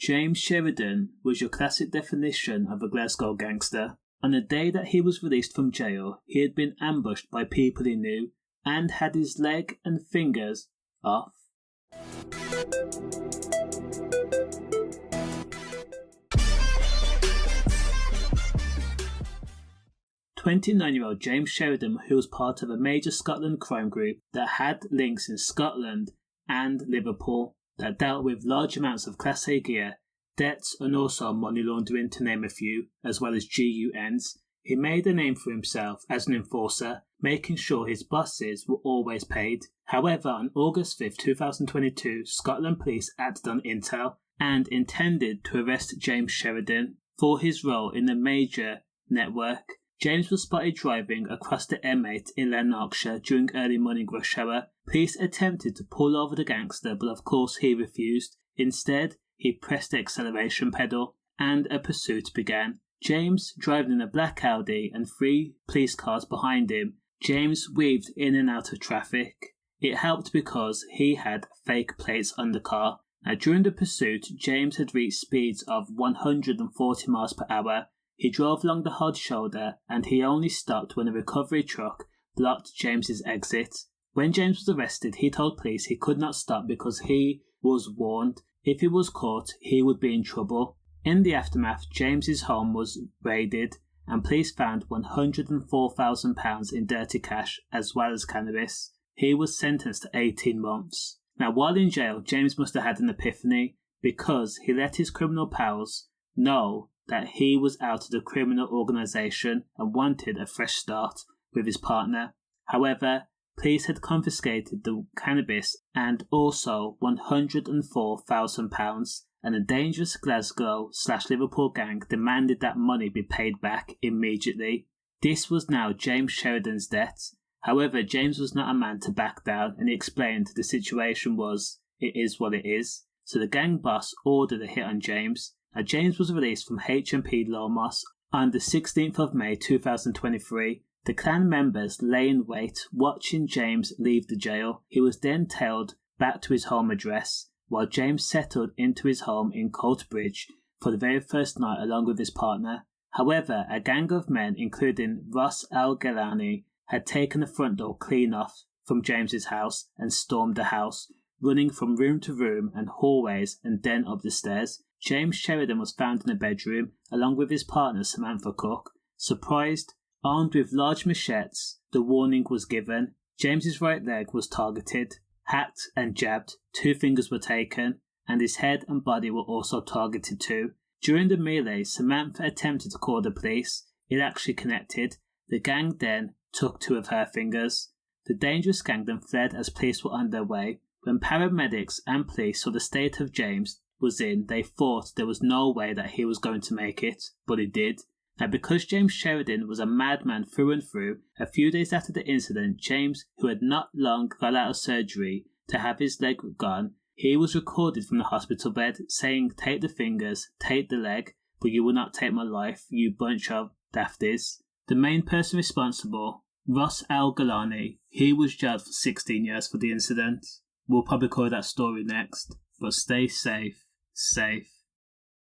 James Sheridan was your classic definition of a Glasgow gangster. On the day that he was released from jail, he had been ambushed by people he knew and had his leg and fingers off. 29-year-old James Sheridan, who was part of a major Scotland crime group that had links in Scotland and Liverpool that dealt with large amounts of Class A gear, debts and also money laundering, to name a few, as well as GUNs. He made a name for himself as an enforcer, making sure his bosses were always paid. However, on August 5, 2022, Scotland Police acted on intel and intended to arrest James Sheridan for his role in the major network. James was spotted driving across the M8 in Lanarkshire during early morning rush hour. Police attempted to pull over the gangster, but of course he refused. Instead, he pressed the acceleration pedal and a pursuit began. James driving in a black Audi and 3 police cars behind him. James weaved in and out of traffic. It helped because he had fake plates on the car. Now, during the pursuit, James had reached speeds of 140 miles per hour. He drove along the hard shoulder and he only stopped when a recovery truck blocked James's exit. When James was arrested, he told police he could not stop because he was warned if he was caught, he would be in trouble. In the aftermath, James's home was raided and police found £104,000 in dirty cash as well as cannabis. He was sentenced to 18 months. Now, while in jail, James must have had an epiphany because he let his criminal pals know that he was out of the criminal organisation and wanted a fresh start with his partner. However, police had confiscated the cannabis and also £104,000, and a dangerous Glasgow/Liverpool gang demanded that money be paid back immediately. This was now James Sheridan's debt. However, James was not a man to back down, and he explained the situation was, it is what it is. So the gang boss ordered a hit on James. Now, James was released from HMP Lomos on the 16th of May 2023. The clan members lay in wait, watching James leave the jail. He was then tailed back to his home address, while James settled into his home in Coultbridge for the very first night along with his partner. However, a gang of men, including Ross Al-Galani, had taken the front door clean off from James's house and stormed the house, running from room to room and hallways and then up the stairs. James Sheridan was found in a bedroom along with his partner Samantha Cook. Surprised, armed with large machetes, the warning was given. James's right leg was targeted, hacked and jabbed, 2 fingers were taken, and his head and body were also targeted too. During the melee, Samantha attempted to call the police. It actually connected. The gang then took 2 of her fingers. The dangerous gang then fled as police were on their way. When paramedics and police saw the state of James was in, they thought there was no way that he was going to make it, but he did. Now, because James Sheridan was a madman through and through, a few days after the incident, James, who had not long got out of surgery to have his leg gone, he was recorded from the hospital bed saying, "Take the fingers, take the leg, but you will not take my life, you bunch of dafties." The main person responsible, Ross Al-Galani, he was jailed for 16 years for the incident. We'll probably cover that story next, but stay safe.